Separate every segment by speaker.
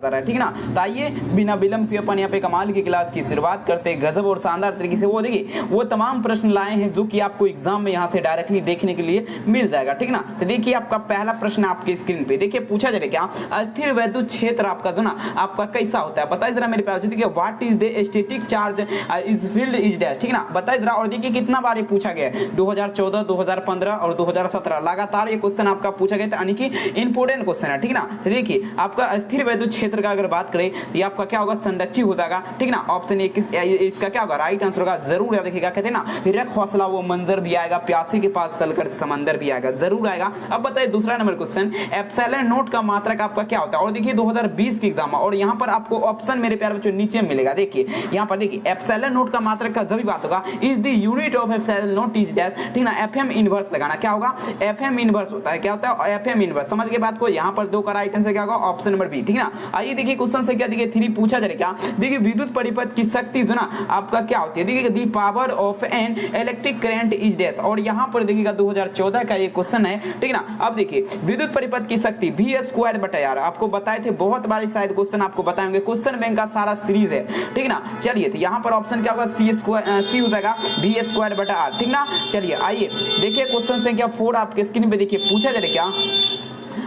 Speaker 1: ठीक है ना। तो आइए बिना विलंब के अपन यहाँ पे कमाल की क्लास की शुरुआत करते हैं। गजब और शानदार तरीके से वो देखिए वो तमाम प्रश्न लाए हैं जो कि आपको एग्जाम में यहाँ से डायरेक्टली देखने के लिए मिल जाएगा, ठीक ना। तो देखिए आपका पहला प्रश्न आपके स्क्रीन पे देखिए पूछा जा रहा है क्या, अस्थिर वैद्युत क्षेत्र आपका जो ना आपका कैसा होता है बताइए जरा मेरे पास। देखिए what is the static charge is field is dash, ठीक ना, बताइए जरा। और देखिए कितना बार ये पूछा गया है 2014, 2015 और 2017 लगातार ये क्वेश्चन आपका पूछा गया था, यानी कि इंपोर्टेंट क्वेश्चन है, ठीक ना। तो देखिए आपका अस्थिर वैद्युत क्षेत्र का अगर बात करें ये आपका क्या होगा, संरक्षित हो जाएगा, ठीक ना। ऑप्शन इसका क्या होगा, राइट आंसर होगा। जरूर याद रखिएगा, कहते हैं ना रख हौसला वो मंजर भी आएगा, प्यासे के पास चलकर समंदर भी आएगा, जरूर आएगा। अब बताइए दूसरा नंबर क्वेश्चन, एप्सिलॉन नोट का मात्रक आपका क्या होता है। और देखिए 2020 की एग्जाम और यहाँ पर आपको ऑप्शन मेरे प्यारे बच्चों नीचे मिलेगा। देखिए यहाँ पर देखिए एप्सिलॉन नोट का मात्रक का जब बात होगा is the unit of epsilon note is dash, ठीक ना। एफएम इनवर्स लगाना, क्या होगा, एफएम इनवर्स होता है, क्या होता है एफएम इनवर्स। समझ के बात को, यहाँ पर दो का राइट आंसर क्या होगा, ऑप्शन नंबर बी, ठीक ना। आइए देखिए क्वेश्चन से क्या देखिए 3 पूछा जा रहा है क्या, देखिए विद्युत परिपथ की शक्ति जो ना आपका क्या होती है, देखिए the power of an electric current is dash. और यहाँ पर देखिएगा 2014 का ये क्वेश्चन है, ठीक ना। अब देखिए विद्युत परिपथ की शक्ति v² आपको बताए थे बहुत बार, शायद क्वेश्चन आपको बताएंगे, क्वेश्चन बैंक का सारा सीरीज है, ठीक ना। चलिए तो यहाँ पर ऑप्शन क्या होगा, सी हो जाएगा v²/r, ठीक ना। चलिए आइए देखिए क्वेश्चन संख्या 4 आपके स्क्रीन पे देखिए पूछा जा रहा है क्या,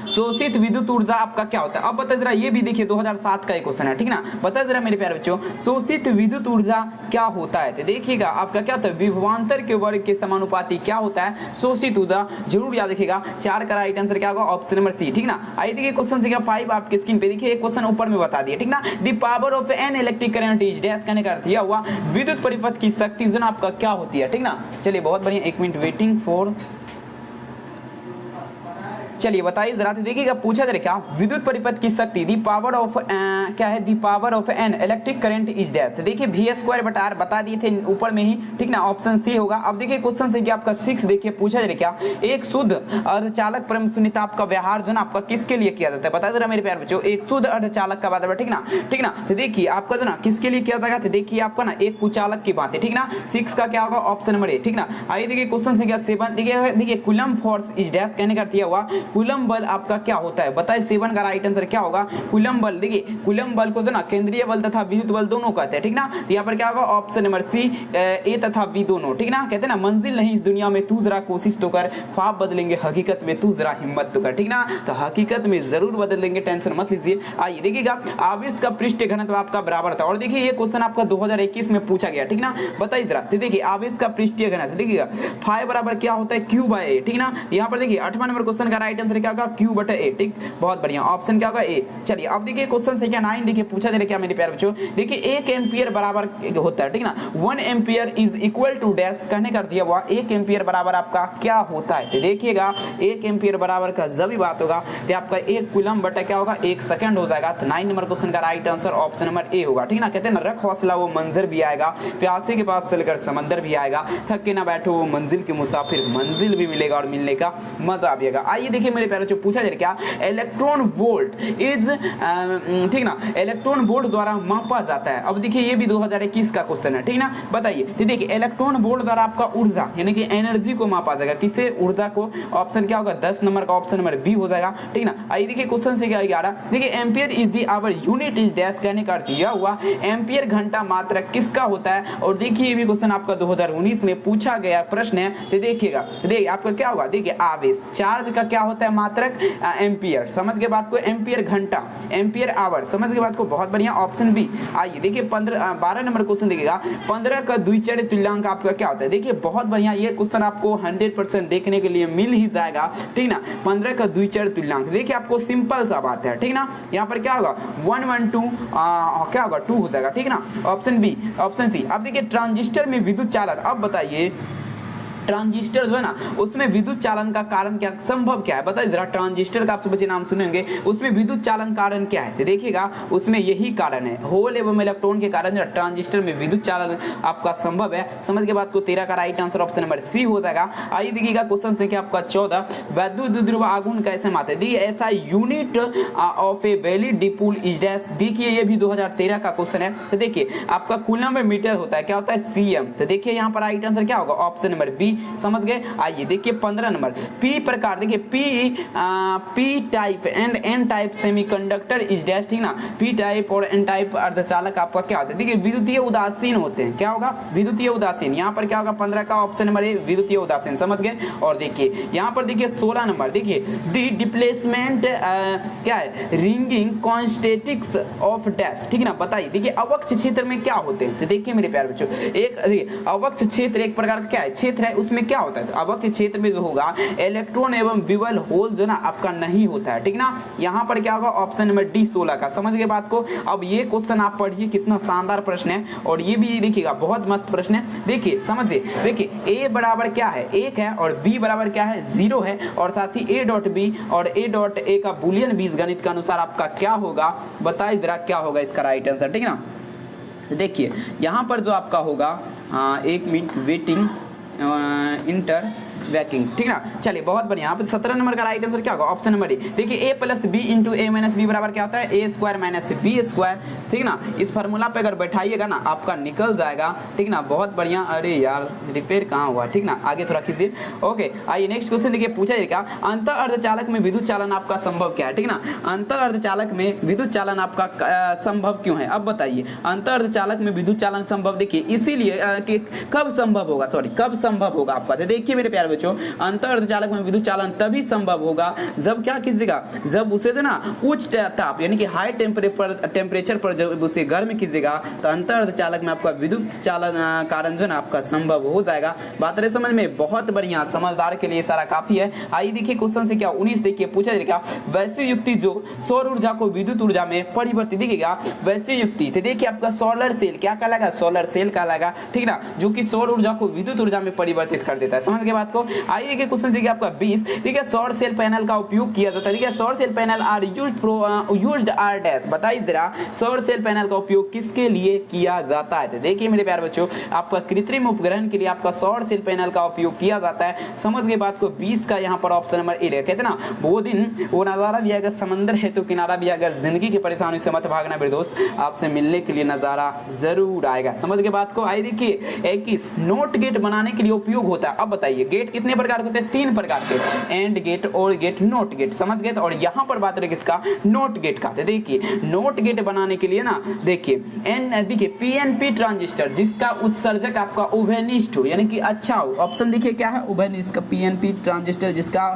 Speaker 1: शोषित विद्युत ऊर्जा आपका क्या होता है। अब बताइए जरा, ये भी देखिए 2007 का एक क्वेश्चन है, ठीक ना। बताइए जरा मेरे प्यारे बच्चों, शोषित विद्युत ऊर्जा क्या होता है। तो देखिएगा आपका क्या होता है, विभवांतर के वर्ग के समानुपाती क्या होता है शोषित ऊर्जा, जरूर याद रखिएगा। 4 का राइट आंसर क्या होगा, ऑप्शन नंबर सी, ठीक ना। आइए देखिए क्वेश्चन संख्या 5 आपके स्क्रीन पे देखिए, एक क्वेश्चन ऊपर में बता दिए, ठीक ना। The power of an electric current is dash, कहने का अर्थ यह हुआ विद्युत परिपथ की शक्ति जो आपका क्या होती है, ठीक ना। चलिए बहुत बढ़िया, 1 मिनट वेटिंग फॉर, चलिए बताइए जरा। देखिएगा पूछा जा रहा है क्या, विद्युत परिपथ की शक्ति दी पावर ऑफ क्या है, the power of an electric current is dash. देखिए v²/r बता दिए थे ऊपर में ही, ठीक ना, ऑप्शन सी होगा। अब देखिए क्वेश्चन से क्या आपका 6 देखिए पूछा जा रहा है क्या, एक शुद्ध अर्धचालक परम शून्यता आपका व्यवहार जो ना आपका किसके लिए किया जाता है, बताया जरा मेरे प्यारे बच्चों। एक शुद्ध अर्धचालक का बात है, ठीक ना, ठीक ना। तो देखिए आपका जो ना किसके लिए किया जाएगा, तो देखिए आपका ना एक कुचालक की बात है, ठीक ना। 6 का क्या होगा, ऑप्शन नंबर ए, ठीक ना। आइए देखिए क्वेश्चन संख्या 7 देखिए कूलम्ब फोर्स इज डैश, कहने का अर्थ यह हुआ कूलम्ब बल आपका क्या होता है, बताइए 7 का राइट आंसर क्या होगा, कूलम्ब बल। देखिए कूलम्ब बल को जो ना केंद्रीय बल तथा विद्युत बल दोनों कहते हैं, ठीक ना। तो यहाँ पर क्या होगा, ऑप्शन नंबर सी, ए तथा बी दोनों, ठीक ना। कहते हैं ना मंजिल नहीं इस दुनिया में तू जरा कोशिश तो कर, ख्वाब बदलेंगे हकीकत में तू जरा हिम्मत तो कर, ठीक ना। तो हकीकत में जरूर बदल देंगे, टेंशन मत लीजिए। आइए देखिएगा आवेश का पृष्ठ घनत्व आपका बराबर था। और देखिए ये क्वेश्चन आपका 2021 में पूछा गया, ठीक ना। बताइए जरा, तो देखिए आवेश का पृष्ठीय घनत्व देखिएगा फाई बराबर क्या होता है, q/a, ठीक ना। यहाँ पर देखिए 8वां नंबर क्वेश्चन का राइट आंसर क्या होगा, q/a, ठीक, बहुत बढ़िया, ऑप्शन क्या होगा ए। चलिए अब देखिए क्वेश्चन संख्या 9 देखिए पूछा जा रहा है क्या मेरे प्यारे बच्चों, देखिए 1 एम्पियर बराबर होता है, ठीक ना। 1 ampere is equal to dash, कहने का दिया हुआ 1 एम्पियर बराबर आपका क्या होता है। तो देखिएगा 1 एम्पियर बराबर का जब भी बात होगा तो आपका 1 कूलम्ब बटा क्या होगा, 1 सेकंड हो जाएगा। तो 9 नंबर क्वेश्चन का right answer option number A होगा, ठीक ना। कहते हैं ना रख हौसला वो मंजर भी आएगा, प्यासे के पास चलकर समंदर भी आएगा, थक के ना बैठो वो मंजिल के मुसाफिर, मंजिल भी मिलेगा और मिलने का मजा भी आएगा। आइए देखिए मेरे प्यारे बच्चों पूछा जा रहा है क्या, इलेक्ट्रॉन वोल्ट इज, ठीक ना, इलेक्ट्रॉन वोल्ट द्वारा मापा जाता है। अब देखिए ये भी 2021 का क्वेश्चन है, ठीक ना। बताइए तो देखिए इलेक्ट्रॉन वोल्ट द्वारा आपका ऊर्जा यानी कि एनर्जी को मापा जाएगा, किससे, ऊर्जा को। ऑप्शन क्या होगा, 10 नंबर का ऑप्शन नंबर बी हो जाएगा, ठीक ना। आइए देखिए क्वेश्चन से क्या 11 देखिए ampere is the hour unit is dash, कहने का अर्थ यह हुआ एम्पियर घंटा मात्रक किसका होता है। और देखिए ये भी क्वेश्चन आपका 2019 में पूछा गया प्रश्न है। तो देखिएगा देखिए आपका क्या होगा, देखिए आवेश चार्ज का क्या होता है मात्रक, एम्पियर, समझ के बात को, एम्पियर घंटा, एम्पियर आवर, समझ के बात को, बहुत बढ़िया, ऑप्शन बी। आइए देखिए 12 नंबर क्वेश्चन देखिएगा 15 का द्विचर तुल्यांक आपका क्या होता है। देखिए बहुत बढ़िया, ये क्वेश्चन आपको 100% देखने के लिए मिल ही जाएगा, ठीक ना। 15 का द्विचर तुल्यांक देखिए आपको सिंपल सा बात है, ठीक ना। यहाँ पर क्या होगा 1 1 2 क्या होगा 2 हो जाएगा, ठीक ना, ऑप्शन बी, ऑप्शन सी। अब देखिए ट्रांजिस्टर में विद्युत चालन, अब बताइए ट्रांजिस्टर जो है ना उसमें विद्युत चालन का कारण क्या, संभव क्या है, बताइए जरा। ट्रांजिस्टर का आप सब बच्चे नाम सुनेंगे, उसमें विद्युत चालन कारण क्या है। तो देखिएगा उसमें यही कारण है, होल एवं इलेक्ट्रॉन के कारण ट्रांजिस्टर में विद्युत चालन आपका संभव है। समझ के बाद को 13 का right answer option number C हो जाएगा। आइए देखिएगा क्वेश्चन संख्या आपका 14 वैद्युत द्विध्रुव आघूर्ण कैसे मापते हैं। ऐसा unit of a valid dipole is dash. देखिए ये भी 2013 का क्वेश्चन है। तो देखिए आपका कूलम्ब मीटर होता है, क्या होता है, सीएम। तो देखिए यहाँ पर राइट आंसर क्या होगा, ऑप्शन नंबर बी, समझ गए। आइए देखिए 15 नंबर, पी प्रकार, देखिए P type and N type semiconductor is dash, ठीक ना। पी टाइप और एन टाइप अर्धचालक आपका क्या होता है, देखिए विद्युतीय उदासीन होते हैं। क्या होगा, विद्युतीय उदासीन। यहाँ पर क्या होगा 15 का ऑप्शन नंबर ए विद्युतीय उदासीन, समझ गए। और देखिए यहाँ पर देखिए 16 नंबर, देखिए दी डिप्लेसमेंट क्या है, रिंगिंग कॉन्स्टेटिक्स ऑफ डैश, ठीक ना। बताइए देखिए अवक्ष क्षेत्र में क्या होते हैं, तो देखिए मेरे प्यारे बच्चों, एक अवक्ष क्षेत्र एक प्रकार का क्या है क्षेत्र है, उसमें क्या होता है, तो अवक्ष क्षेत्र में जो होगा इलेक्ट्रॉन एवं विवल होल जो ना आपका नहीं होता है, ठीक ना। यहाँ पर क्या होगा ऑप्शन नंबर डी 16 का, समझ गए बात को। अब ये क्वेश्चन आप पढ़िए, कितना शानदार प्रश्न है, और ये भी देखिएगा बहुत मस्त प्रश्न है। देखिए समझिए, देखिए ए बराबर क्या है 1 है, और बी बराबर क्या है 0 है, और साथ ही ए डॉट बी और ए डॉट ए का बूलियन बीजगणित के अनुसार आपका क्या होगा, बताइए जरा क्या होगा इसका राइट आंसर, ठीक ना। देखिए यहाँ पर जो आपका होगा, एक मिनट वेटिंग इंटर वैकिंग, ठीक ना। चलिए बहुत बढ़िया, यहाँ पे 17 नंबर का राइट आंसर क्या होगा, ऑप्शन नंबर डी। देखिए ए प्लस बी इंटू ए माइनस बी बराबर क्या होता है, ए स्क्वायर माइनस बी स्क्वायर, ठीक ना। इस फार्मूला पे अगर बैठाइएगा ना आपका निकल जाएगा, ठीक ना, बहुत बढ़िया। अरे यार रिपेयर कहाँ हुआ, ठीक ना, आगे थोड़ा खींचिए। ओके आइए नेक्स्ट क्वेश्चन देखिए, पूछा जाएगा अंतर अर्धचालक में विद्युत चालन आपका संभव क्या है, ठीक ना। अंतर अर्धचालक में विद्युत चालन आपका संभव क्यों है, अब बताइए। अंतर अर्धचालक में विद्युत चालन संभव देखिए इसीलिए कि कब संभव होगा, सॉरी कब संभव होगा आपका, तो देखिए मेरे प्यारे बच्चों अंतर अर्धचालक में विद्युत चालन तभी संभव होगा जब क्या कीजिएगा, जब उसे जो ना उच्च ताप यानी कि हाई टेम्परेचर पर जब उसे गर्म कीजिएगा तो अंतर अर्धचालक में आपका विद्युत चालन कारण जो ना आपका संभव हो जाएगा। बात रहे समझ में, बहुत बढ़िया, समझदार के लिए सारा काफी है। आइए देखिए क्वेश्चन से क्या 19 देखिए पूछा जाएगा, वैश्विक युक्ति जो सौर ऊर्जा को विद्युत ऊर्जा में परिवर्तित, देखिएगा वैश्विक युक्ति, तो देखिए आपका सोलर सेल क्या कहलाएगा, सोलर सेल कहलाएगा, ठीक ना, जो कि सौर ऊर्जा को विद्युत ऊर्जा में परिवर्तित कर देता है, समझ गए बात को। आइए देखिए क्वेश्चन देखिए आपका 20, ठीक है, सौर सेल पैनल का उपयोग किया जाता है, ठीक है, सौर cell panel are used are dash, बताइए जरा सौर सेल पैनल का उपयोग किसके लिए किया जाता है, तो देखिए मेरे प्यारे बच्चों आपका कृत्रिम उपग्रहण के लिए आपका सौर सेल पैनल का उपयोग किया जाता है, समझ गए बात को। 20 का यहाँ पर ऑप्शन नंबर ए कहते हैं ना, वो दिन वो नजारा भी आएगा, समंदर है तो किनारा भी आएगा, जिंदगी की परेशानी से मत भागना मेरे दोस्त, आपसे मिलने के लिए नजारा जरूर आएगा, समझ गए बात को। आइए देखिए 21 नोट गेट बनाने के लिए उपयोग होता है, अब बताइए गेट कितने प्रकार के होते हैं, 3 प्रकार के, एंड गेट, और गेट, नोट गेट, समझ गए। और यहाँ पर बात रहे किसका, नोट गेट का, तो देखिए नोट गेट बनाने के लिए ना देखिए देखिए पीएनपी ट्रांजिस्टर जिसका उत्सर्जक आपका उभयनिष्ठ हो यानी कि अच्छा हो, ऑप्शन देखिए क्या है उभयनिष्ठ का, पीएनपी ट्रांजिस्टर जिसका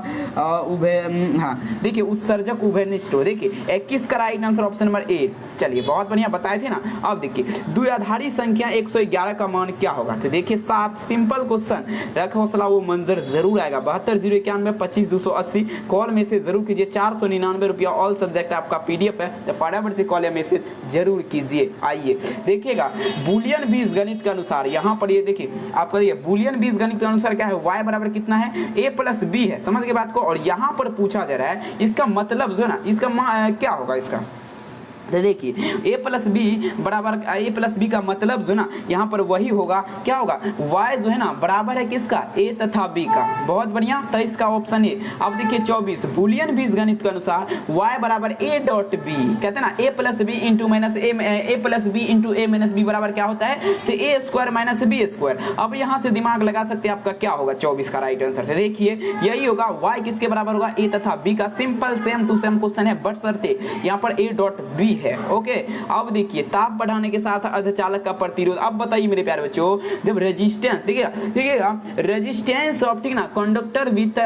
Speaker 1: देखिए उत्सर्जक उभयनिष्ठ हो, देखिए 21 का right answer option number A. चलिए बहुत बढ़िया बताए थे ना। अब देखिए द्विआधारी संख्या 111 का मान क्या होगा, तो देखिए 7 सिंपल क्वेश्चन, रख हौसला वो मंजर जरूर आएगा। 72 091 25 280 कॉल मैसेज जरूर कीजिए, 499 रुपया ऑल सब्जेक्ट आपका पीडीएफ है, तो फटाफट से कॉल या मैसेज जरूर कीजिए। आइए देखिएगा बूलियन बीजगणित के अनुसार यहाँ पर ये देखिए आपका ये बूलियन बीजगणित के अनुसार क्या है, y बराबर कितना है, a प्लस बी है, समझ गए बात को। और यहाँ पर पूछा जा रहा है इसका मतलब जो है ना, इसका क्या होगा इसका, तो देखिए a प्लस बी बराबर a प्लस बी का मतलब जो ना यहाँ पर वही होगा, क्या होगा y जो है ना बराबर है किसका, a तथा b का, बहुत बढ़िया, तो इसका ऑप्शन ए। अब देखिए 24 बूलियन बीजगणित के अनुसार y बराबर a डॉट बी, कहते हैं ना a plus B into minus a plus B into a minus B बराबर क्या होता है, तो a square minus B square. अब यहाँ से दिमाग लगा सकते हैं आपका क्या होगा 24 का राइट आंसर, देखिए यही होगा y किसके बराबर होगा, a तथा b का, simple same to same question है, बट शर्ते यहाँ पर a डॉट बी है। ओके अब देखिए ताप बढ़ाने के साथ अर्धचालक का प्रतिरोध, अब बताइए मेरे प्यारे बच्चों जब रेजिस्टेंस देखिएगा रेजिस्टेंस ऑफ, ठीक ना, conductor with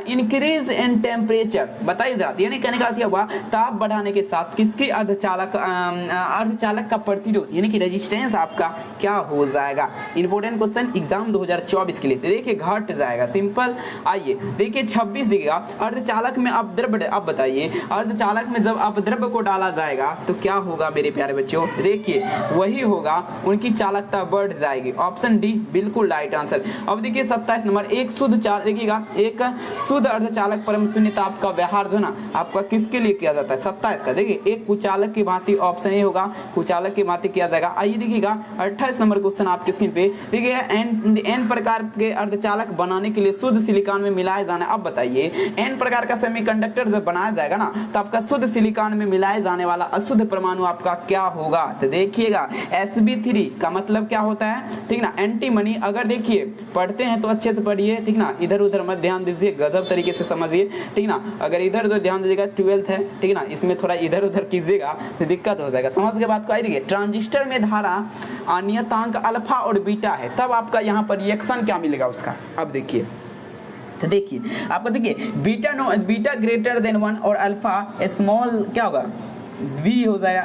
Speaker 1: increase in temperature, बताइए जरा, यानी कहने का अर्थ हुआ ताप बढ़ाने के साथ किसकी अर्धचालक का प्रतिरोध यानी कि रेजिस्टेंस आपका क्या हो जाएगा। इंपॉर्टेंट क्वेश्चन एग्जाम 2024 के लिए, देखिए घट जाएगा, सिंपल। आइए देखिए 26 देखिएगा अर्धचालक में अपद्रव्य, अब बताइए अर्धचालक में जब अपद्रव्य को डाला जाएगा तो क्या होगा मेरे प्यारे बच्चों, देखिए वही होगा, उनकी चालकता बढ़ जाएगी, ऑप्शन डी बिल्कुल राइट आंसर। अब देखिए 27 नंबर एक शुद्ध चालक, देखिएगा एक शुद्ध अर्धचालक परम शून्य ताप का व्यवहार जो ना आपका किसके लिए किया जाता है, 27 का, देखिए एक कुचालक की भांति, ऑप्शन ए होगा कुचालक की भांति किया जाएगा। आइए देखिएगा 28 नंबर क्वेश्चन आपके स्क्रीन पे, देखिए एन प्रकार के अर्धचालक बनाने के लिए शुद्ध सिलिकॉन में मिलाए जाना, अब बताइए एन प्रकार का सेमीकंडक्टर जब बनाया जाएगा ना तो आपका शुद्ध सिलिकॉन में मिलाए जाने वाला अशुद्ध परमाणु आपका क्या होगा? तो देखिएगा Sb3 का मतलब क्या होता है, ठीक ना, एंटीमनी। अगर देखिए पढ़ते हैं तो अच्छे से पढ़िए, ठीक ना, इधर उधर मत ध्यान दीजिए, गजब तरीके से समझिए, ठीक ना। अगर इधर उधर ध्यान दीजिएगा, 12th है, ठीक ना, इसमें थोड़ा इधर उधर कीजिएगा तो दिक्कत हो जाएगा। समझ के बात को? आई देखिए ट्रांजिस्टर में धारा नियतांक अल्फा और बीटा है, तब आपका यहाँ पर रिएक्शन क्या मिलेगा उसका। अब देखिए, तो देखिए आपको देखिए बीटा ग्रेटर देन 1 और अल्फा स्मॉल क्या होगा, बी हो जाएगा,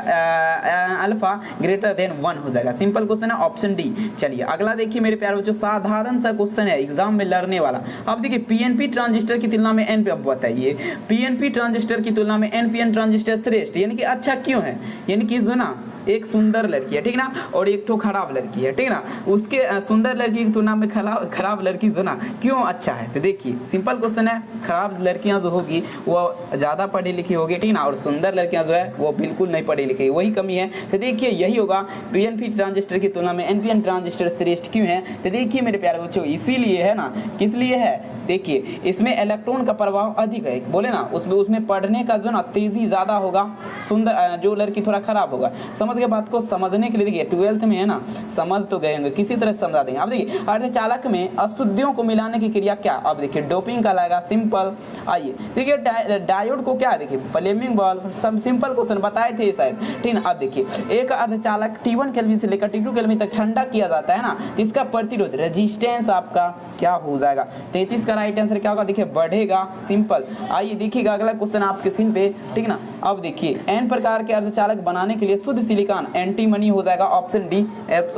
Speaker 1: अल्फा ग्रेटर देन 1 हो जाएगा। सिंपल क्वेश्चन है, ऑप्शन डी। चलिए अगला देखिए मेरे प्यारे बच्चों, साधारण सा क्वेश्चन है एग्जाम में लड़ने वाला। अब देखिए पीएनपी ट्रांजिस्टर की तुलना में एनपी, अब बताइए पीएनपी ट्रांजिस्टर की तुलना में एनपीएन ट्रांजिस्टर श्रेष्ठ यानी कि अच्छा क्यों है? यानी कि जो ना एक सुंदर लड़की है, ठीक ना, और एक तो खराब लड़की है, ठीक ना, उसके सुंदर लड़की की तुलना में खराब लड़की जो ना क्यों अच्छा है? तो देखिए सिंपल क्वेश्चन है, खराब लड़कियां जो होगी वो ज़्यादा पढ़ी लिखी होगी, ठीक ना, और सुंदर लड़कियां जो है वो बिल्कुल नहीं पढ़ी लिखी, वही कमी है। तो देखिए यही होगा, पीएनपी ट्रांजिस्टर की तुलना में एनपीएन ट्रांजिस्टर श्रेष्ठ क्यों है? तो देखिए मेरे प्यारे बच्चों, इसीलिए है ना, किस लिए है? देखिए इसमें इलेक्ट्रॉन का प्रभाव अधिक है, बोले ना, उसमें पढ़ने का जो ना तेजी ज़्यादा होगा, सुंदर जो लड़की थोड़ा खराब होगा। समझ के बात को समझने के लिए देखिए 12th में है ना, समझ तो गए होंगे, किसी तरह समझा देंगे। अब देखिए अर्धचालक में अशुद्धियों को मिलाने की क्रिया क्या? अब देखिए डोपिंग का लगेगा, सिंपल। आइए देखिए डायोड को क्या, देखिए फ्लेमिंग बल्ब, सब सिंपल क्वेश्चन बताए थे शायद, ठीक ना। अब देखिए एक अर्धचालक T1 केल्विन से लेकर T2 केल्विन तक ठंडा किया जाता है ना, तो इसका प्रतिरोध रेजिस्टेंस आपका क्या हो जाएगा? 33 का राइट आंसर क्या होगा? देखिए बढ़ेगा, सिंपल। आइए देखिएगा अगला क्वेश्चन आपके स्क्रीन पे, ठीक ना। अब देखिए एन प्रकार के अर्धचालक बनाने के लिए शुद्ध सिलिकॉन एंटीमनी हो जाएगा, ऑप्शन डी,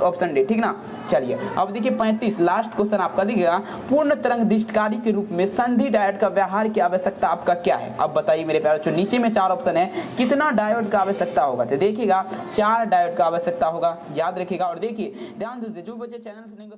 Speaker 1: ऑप्शन डी, ठीक ना। चलिए अब देखिए 35 लास्ट क्वेश्चन आपका दिखेगा, पूर्ण तरंग दिष्टकारी के रूप में संधि डायोड का व्यवहार की आवश्यकता आपका क्या है? अब बताइए मेरे प्यारे बच्चों, नीचे में 4 ऑप्शन है, कितना डायोड का आवश्यकता होगा? तो देखिएगा 4 डायोड का आवश्यकता होगा, याद रखिएगा। और देखिए ध्यान दीजिए, जो बच्चे चैनल से नहीं